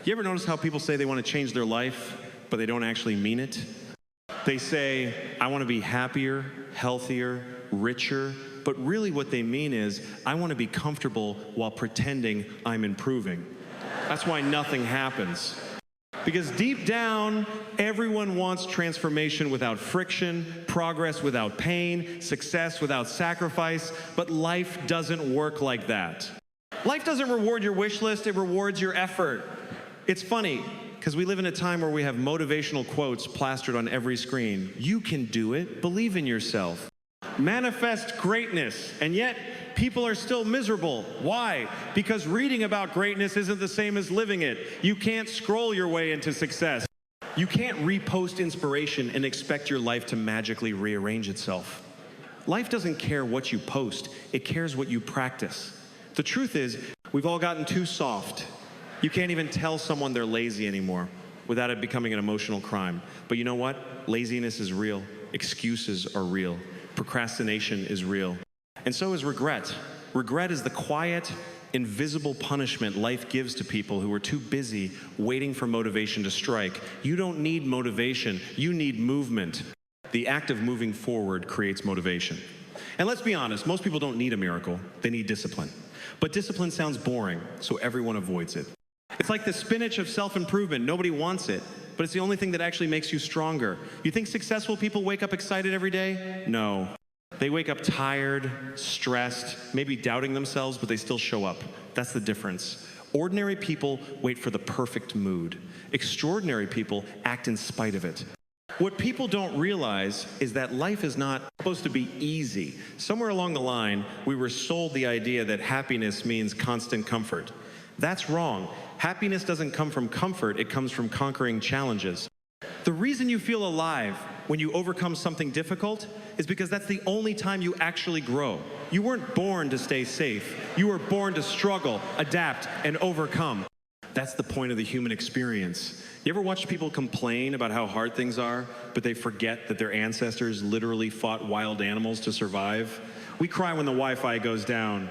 You ever notice how people say they want to change their life, but they don't actually mean it? They say, I want to be happier, healthier, richer, but really what they mean is, I want to be comfortable while pretending I'm improving. That's why nothing happens. Because deep down, everyone wants transformation without friction, progress without pain, success without sacrifice, but life doesn't work like that. Life doesn't reward your wish list, it rewards your effort. It's funny, because we live in a time where we have motivational quotes plastered on every screen. You can do it, believe in yourself. Manifest greatness, and yet people are still miserable. Why? Because reading about greatness isn't the same as living it. You can't scroll your way into success. You can't repost inspiration and expect your life to magically rearrange itself. Life doesn't care what you post, it cares what you practice. The truth is, we've all gotten too soft. You can't even tell someone they're lazy anymore without it becoming an emotional crime. But you know what? Laziness is real. Excuses are real. Procrastination is real. And so is regret. Regret is the quiet, invisible punishment life gives to people who are too busy waiting for motivation to strike. You don't need motivation, you need movement. The act of moving forward creates motivation. And let's be honest, most people don't need a miracle, they need discipline. But discipline sounds boring, so everyone avoids it. It's like the spinach of self-improvement. Nobody wants it, but it's the only thing that actually makes you stronger. You think successful people wake up excited every day? No. They wake up tired, stressed, maybe doubting themselves, but they still show up. That's the difference. Ordinary people wait for the perfect mood. Extraordinary people act in spite of it. What people don't realize is that life is not supposed to be easy. Somewhere along the line, we were sold the idea that happiness means constant comfort. That's wrong. Happiness doesn't come from comfort, it comes from conquering challenges. The reason you feel alive when you overcome something difficult is because that's the only time you actually grow. You weren't born to stay safe. You were born to struggle, adapt, and overcome. That's the point of the human experience. You ever watch people complain about how hard things are, but they forget that their ancestors literally fought wild animals to survive? We cry when the Wi-Fi goes down.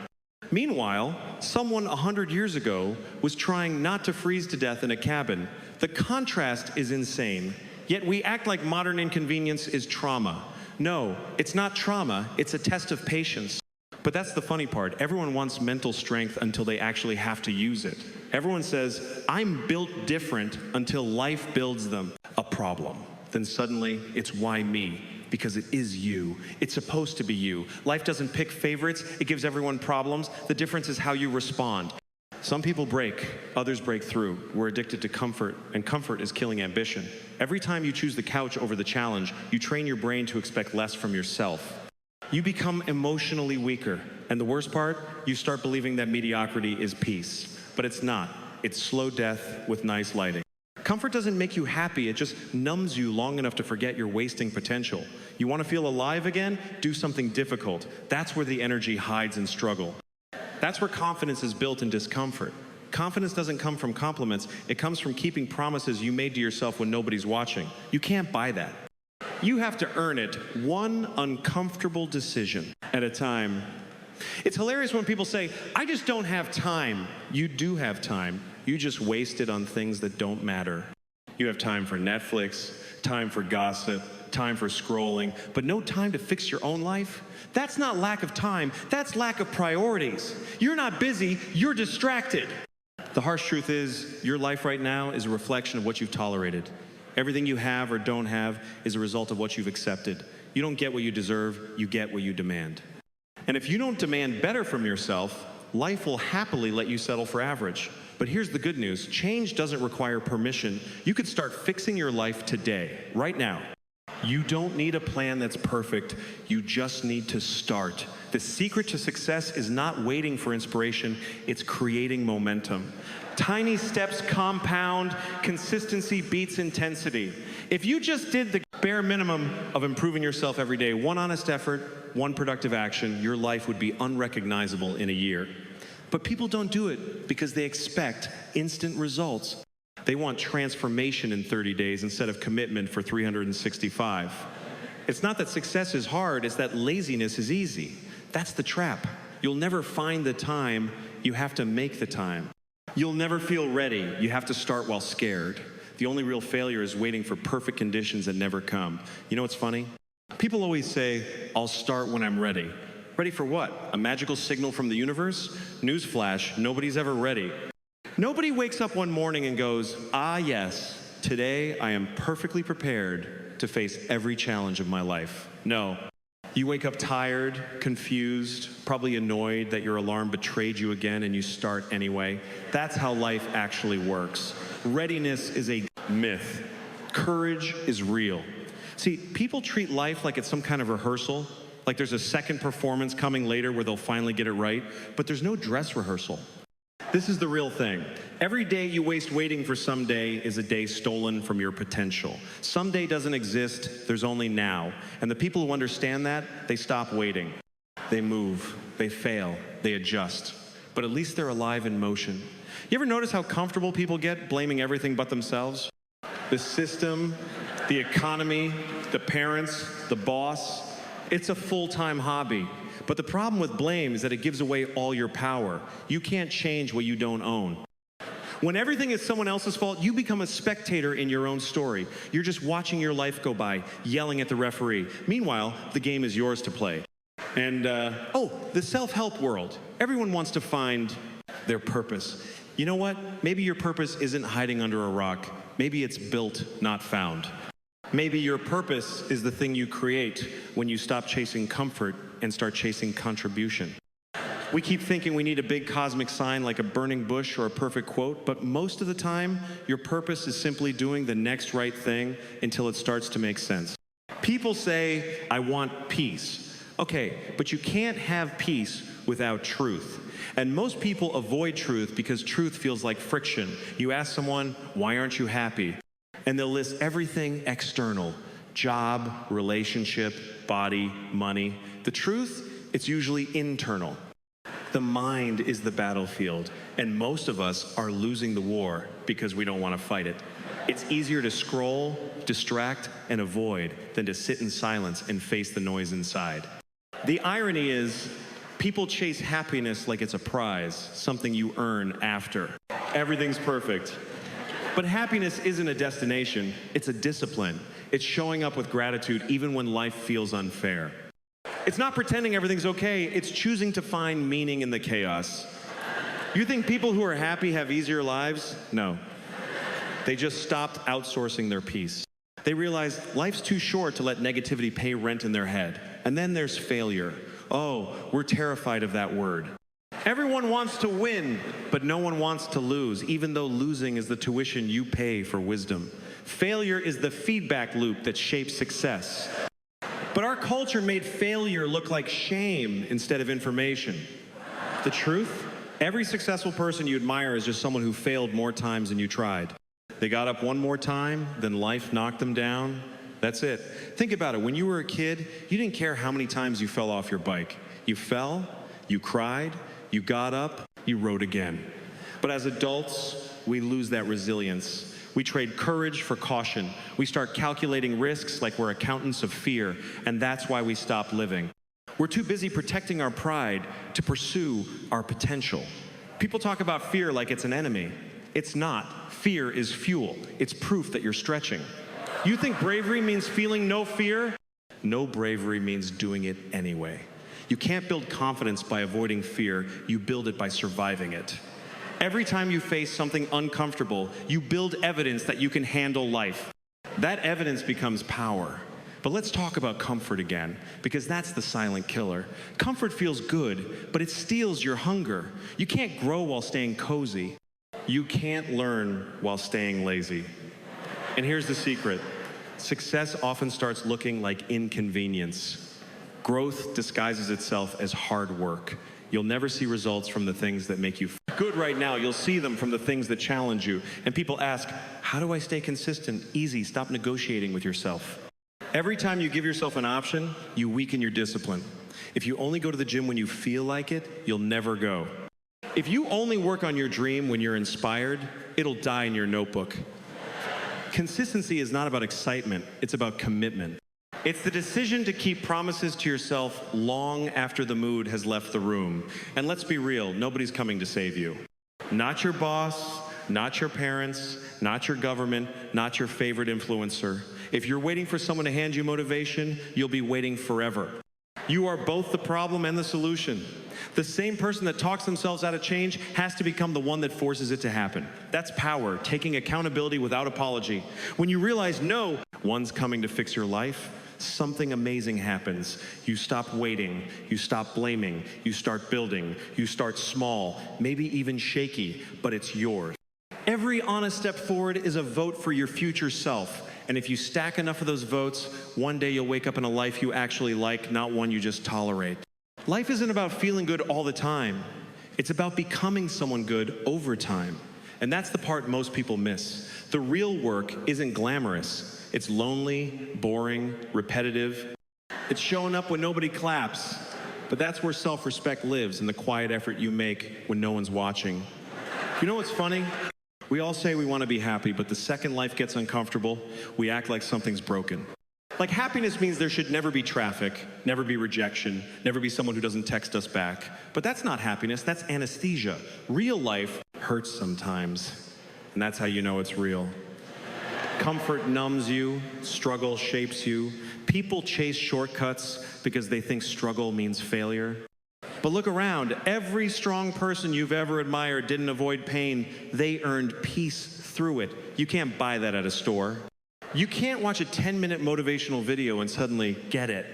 Meanwhile, someone 100 years ago was trying not to freeze to death in a cabin. The contrast is insane, yet we act like modern inconvenience is trauma. No, it's not trauma, it's a test of patience. But that's the funny part. Everyone wants mental strength until they actually have to use it. Everyone says, I'm built different until life builds them a problem. Then suddenly, it's why me? Because it is you. It's supposed to be you. Life doesn't pick favorites, it gives everyone problems. The difference is how you respond. Some people break, others break through. We're addicted to comfort, and comfort is killing ambition. Every time you choose the couch over the challenge, you train your brain to expect less from yourself. You become emotionally weaker, and the worst part, you start believing that mediocrity is peace. But it's not. It's slow death with nice lighting. Comfort doesn't make you happy, it just numbs you long enough to forget you're wasting potential. You want to feel alive again? Do something difficult. That's where the energy hides in struggle. That's where confidence is built in discomfort. Confidence doesn't come from compliments, it comes from keeping promises you made to yourself when nobody's watching. You can't buy that. You have to earn it, one uncomfortable decision at a time. It's hilarious when people say, I just don't have time. You do have time. You just waste it on things that don't matter. You have time for Netflix, time for gossip, time for scrolling, but no time to fix your own life? That's not lack of time, that's lack of priorities. You're not busy, you're distracted. The harsh truth is, your life right now is a reflection of what you've tolerated. Everything you have or don't have is a result of what you've accepted. You don't get what you deserve, you get what you demand. And if you don't demand better from yourself, life will happily let you settle for average. But here's the good news. Change doesn't require permission. You could start fixing your life today, right now. You don't need a plan that's perfect. You just need to start. The secret to success is not waiting for inspiration, it's creating momentum. Tiny steps compound, consistency beats intensity. If you just did the bare minimum of improving yourself every day, one honest effort, one productive action, your life would be unrecognizable in a year. But people don't do it because they expect instant results. They want transformation in 30 days instead of commitment for 365. It's not that success is hard, it's that laziness is easy. That's the trap. You'll never find the time, you have to make the time. You'll never feel ready. You have to start while scared. The only real failure is waiting for perfect conditions that never come. You know what's funny? People always say, I'll start when I'm ready. Ready for what? A magical signal from the universe? Newsflash, nobody's ever ready. Nobody wakes up one morning and goes, ah yes, today I am perfectly prepared to face every challenge of my life. No. You wake up tired, confused, probably annoyed that your alarm betrayed you again and you start anyway. That's how life actually works. Readiness is a myth. Courage is real. See, people treat life like it's some kind of rehearsal, like there's a second performance coming later where they'll finally get it right, but there's no dress rehearsal. This is the real thing. Every day you waste waiting for someday is a day stolen from your potential. Someday doesn't exist, there's only now. And the people who understand that, they stop waiting. They move, they fail, they adjust. But at least they're alive in motion. You ever notice how comfortable people get blaming everything but themselves? The system, the economy, the parents, the boss. It's a full-time hobby. But the problem with blame is that it gives away all your power. You can't change what you don't own. When everything is someone else's fault, you become a spectator in your own story. You're just watching your life go by, yelling at the referee. Meanwhile, the game is yours to play. And, the self-help world. Everyone wants to find their purpose. You know what? Maybe your purpose isn't hiding under a rock. Maybe it's built, not found. Maybe your purpose is the thing you create when you stop chasing comfort and start chasing contribution. We keep thinking we need a big cosmic sign like a burning bush or a perfect quote, but most of the time, your purpose is simply doing the next right thing until it starts to make sense. People say, I want peace. Okay, but you can't have peace without truth. And most people avoid truth because truth feels like friction. You ask someone, why aren't you happy? And they'll list everything external: job, relationship, body, money. The truth, it's usually internal. The mind is the battlefield, and most of us are losing the war because we don't want to fight it. It's easier to scroll, distract, and avoid than to sit in silence and face the noise inside. The irony is, people chase happiness like it's a prize, something you earn after. Everything's perfect. But happiness isn't a destination, it's a discipline. It's showing up with gratitude even when life feels unfair. It's not pretending everything's okay, it's choosing to find meaning in the chaos. You think people who are happy have easier lives? No. They just stopped outsourcing their peace. They realized life's too short to let negativity pay rent in their head. And then there's failure. Oh, we're terrified of that word. Everyone wants to win, but no one wants to lose, even though losing is the tuition you pay for wisdom. Failure is the feedback loop that shapes success. But our culture made failure look like shame instead of information. The truth? Every successful person you admire is just someone who failed more times than you tried. They got up one more time, then life knocked them down. That's it. Think about it. When you were a kid, you didn't care how many times you fell off your bike. You fell, you cried, you got up, you rode again. But as adults, we lose that resilience. We trade courage for caution. We start calculating risks like we're accountants of fear, and that's why we stop living. We're too busy protecting our pride to pursue our potential. People talk about fear like it's an enemy. It's not. Fear is fuel. It's proof that you're stretching. You think bravery means feeling no fear? No, bravery means doing it anyway. You can't build confidence by avoiding fear. You build it by surviving it. Every time you face something uncomfortable, you build evidence that you can handle life. That evidence becomes power. But let's talk about comfort again, because that's the silent killer. Comfort feels good, but it steals your hunger. You can't grow while staying cozy. You can't learn while staying lazy. And here's the secret. Success often starts looking like inconvenience. Growth disguises itself as hard work. You'll never see results from the things that make you good right now. You'll see them from the things that challenge you. And people ask, how do I stay consistent? Easy, stop negotiating with yourself. Every time you give yourself an option, you weaken your discipline. If you only go to the gym when you feel like it, you'll never go. If you only work on your dream when you're inspired, it'll die in your notebook. Consistency is not about excitement, it's about commitment. It's the decision to keep promises to yourself long after the mood has left the room. And let's be real, nobody's coming to save you. Not your boss, not your parents, not your government, not your favorite influencer. If you're waiting for someone to hand you motivation, you'll be waiting forever. You are both the problem and the solution. The same person that talks themselves out of change has to become the one that forces it to happen. That's power, taking accountability without apology. When you realize, no, one's coming to fix your life, something amazing happens. You stop waiting, you stop blaming, you start building, you start small, maybe even shaky, but it's yours. Every honest step forward is a vote for your future self. And if you stack enough of those votes, one day you'll wake up in a life you actually like, not one you just tolerate. Life isn't about feeling good all the time. It's about becoming someone good over time. And that's the part most people miss. The real work isn't glamorous. It's lonely, boring, repetitive. It's showing up when nobody claps. But that's where self-respect lives, in the quiet effort you make when no one's watching. You know what's funny? We all say we want to be happy, but the second life gets uncomfortable, we act like something's broken. Like happiness means there should never be traffic, never be rejection, never be someone who doesn't text us back. But that's not happiness, that's anesthesia. Real life hurts sometimes, and that's how you know it's real. Comfort numbs you, struggle shapes you. People chase shortcuts because they think struggle means failure. But look around, every strong person you've ever admired didn't avoid pain. They earned peace through it. You can't buy that at a store. You can't watch a 10-minute motivational video and suddenly get it.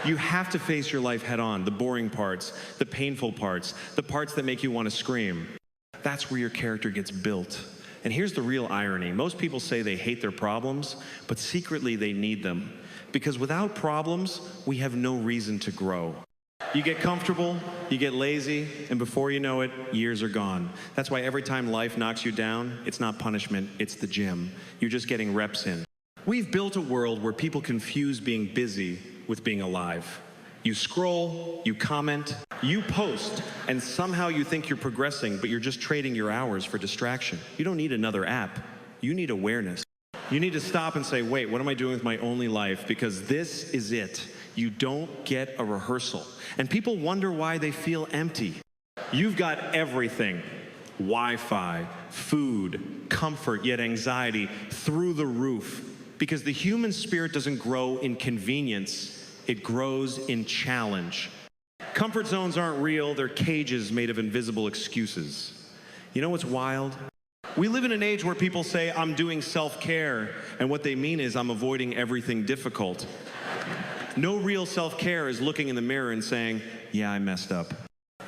You have to face your life head on, the boring parts, the painful parts, the parts that make you want to scream. That's where your character gets built. And here's the real irony. Most people say they hate their problems, but secretly they need them. Because without problems, we have no reason to grow. You get comfortable, you get lazy, and before you know it, years are gone. That's why every time life knocks you down, it's not punishment, it's the gym. You're just getting reps in. We've built a world where people confuse being busy with being alive. You scroll, you comment, you post, and somehow you think you're progressing, but you're just trading your hours for distraction. You don't need another app. You need awareness. You need to stop and say, wait, what am I doing with my only life? Because this is it. You don't get a rehearsal. And people wonder why they feel empty. You've got everything. Wi-Fi, food, comfort, yet anxiety through the roof. Because the human spirit doesn't grow in convenience, it grows in challenge. Comfort zones aren't real, they're cages made of invisible excuses. You know what's wild? We live in an age where people say, I'm doing self-care, and what they mean is I'm avoiding everything difficult. No real self-care is looking in the mirror and saying, yeah, I messed up.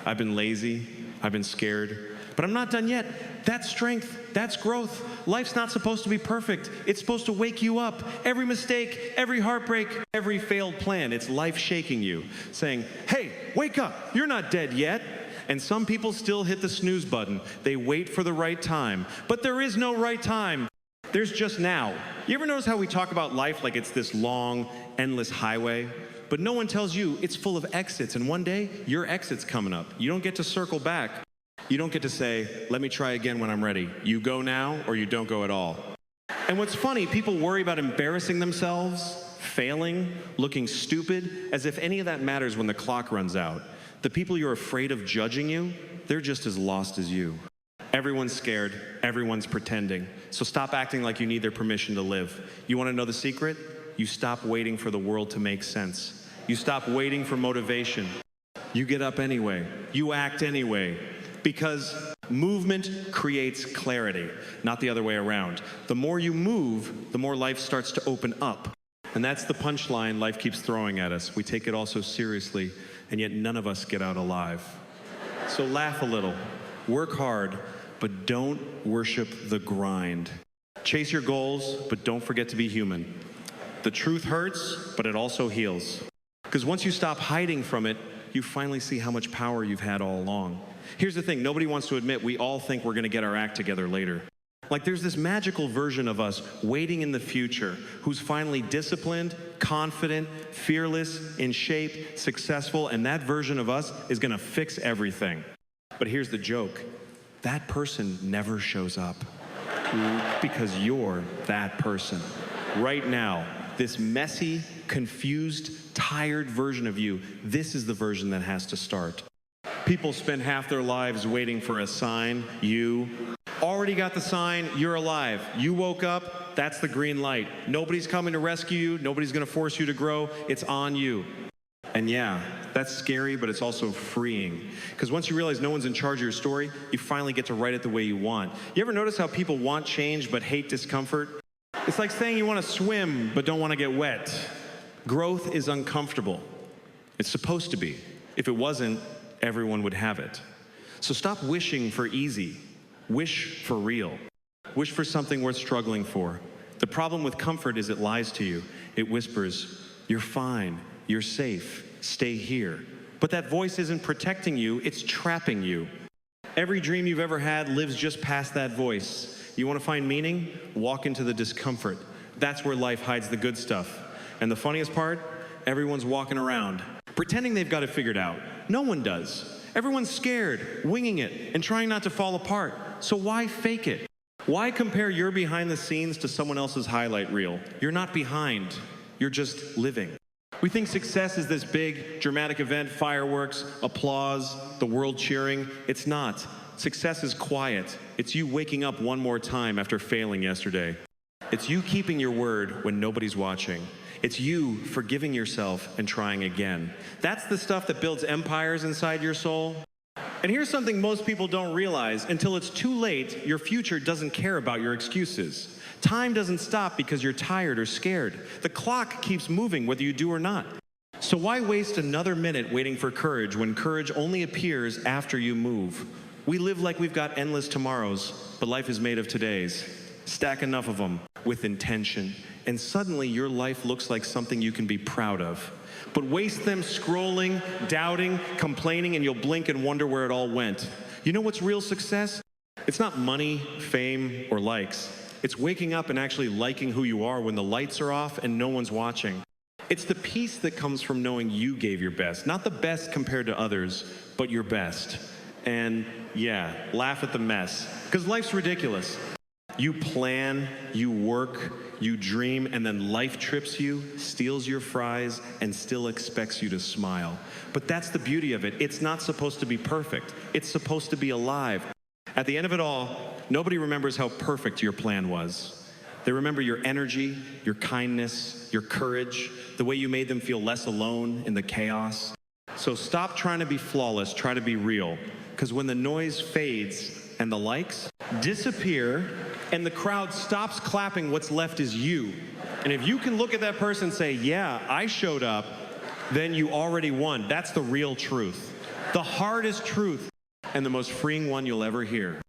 I've been lazy, I've been scared, but I'm not done yet. That's strength, that's growth. Life's not supposed to be perfect. It's supposed to wake you up. Every mistake, every heartbreak, every failed plan, it's life shaking you, saying, hey, wake up, you're not dead yet. And some people still hit the snooze button. They wait for the right time, but there is no right time. There's just now. You ever notice how we talk about life like it's this long, endless highway? But no one tells you it's full of exits, and one day, your exit's coming up. You don't get to circle back. You don't get to say, let me try again when I'm ready. You go now, or you don't go at all. And what's funny, people worry about embarrassing themselves, failing, looking stupid, as if any of that matters when the clock runs out. The people you're afraid of judging you, they're just as lost as you. Everyone's scared, everyone's pretending. So stop acting like you need their permission to live. You want to know the secret? You stop waiting for the world to make sense. You stop waiting for motivation. You get up anyway. You act anyway. Because movement creates clarity, not the other way around. The more you move, the more life starts to open up. And that's the punchline life keeps throwing at us. We take it all so seriously, and yet none of us get out alive. So laugh a little, work hard, but don't worship the grind. Chase your goals, but don't forget to be human. The truth hurts, but it also heals. Because once you stop hiding from it, you finally see how much power you've had all along. Here's the thing, nobody wants to admit we all think we're gonna get our act together later. Like there's this magical version of us waiting in the future who's finally disciplined, confident, fearless, in shape, successful, and that version of us is gonna fix everything. But here's the joke. That person never shows up because you're that person. Right now, this messy, confused, tired version of you, this is the version that has to start. People spend half their lives waiting for a sign. You already got the sign, you're alive. You woke up, that's the green light. Nobody's coming to rescue you, nobody's gonna force you to grow, it's on you. And yeah, that's scary, but it's also freeing. Because once you realize no one's in charge of your story, you finally get to write it the way you want. You ever notice how people want change but hate discomfort? It's like saying you want to swim but don't want to get wet. Growth is uncomfortable. It's supposed to be. If it wasn't, everyone would have it. So stop wishing for easy. Wish for real. Wish for something worth struggling for. The problem with comfort is it lies to you. It whispers, "You're fine. You're safe. Stay here." But that voice isn't protecting you, it's trapping you. Every dream you've ever had lives just past that voice. You want to find meaning? Walk into the discomfort. That's where life hides the good stuff. And the funniest part? Everyone's walking around, pretending they've got it figured out. No one does. Everyone's scared, winging it, and trying not to fall apart. So why fake it? Why compare your behind the scenes to someone else's highlight reel? You're not behind, you're just living. We think success is this big, dramatic event, fireworks, applause, the world cheering. It's not. Success is quiet. It's you waking up one more time after failing yesterday. It's you keeping your word when nobody's watching. It's you forgiving yourself and trying again. That's the stuff that builds empires inside your soul. And here's something most people don't realize. Until it's too late, your future doesn't care about your excuses. Time doesn't stop because you're tired or scared. The clock keeps moving whether you do or not. So why waste another minute waiting for courage when courage only appears after you move? We live like we've got endless tomorrows, but life is made of todays. Stack enough of them with intention, and suddenly your life looks like something you can be proud of. But waste them scrolling, doubting, complaining, and you'll blink and wonder where it all went. You know what's real success? It's not money, fame, or likes. It's waking up and actually liking who you are when the lights are off and no one's watching. It's the peace that comes from knowing you gave your best. Not the best compared to others, but your best. And yeah, laugh at the mess, because life's ridiculous. You plan, you work, you dream, and then life trips you, steals your fries, and still expects you to smile. But that's the beauty of it. It's not supposed to be perfect. It's supposed to be alive. At the end of it all, nobody remembers how perfect your plan was. They remember your energy, your kindness, your courage, the way you made them feel less alone in the chaos. So stop trying to be flawless, try to be real. Because when the noise fades and the likes disappear and the crowd stops clapping, what's left is you. And if you can look at that person and say, "Yeah, I showed up," then you already won. That's the real truth. The hardest truth and the most freeing one you'll ever hear.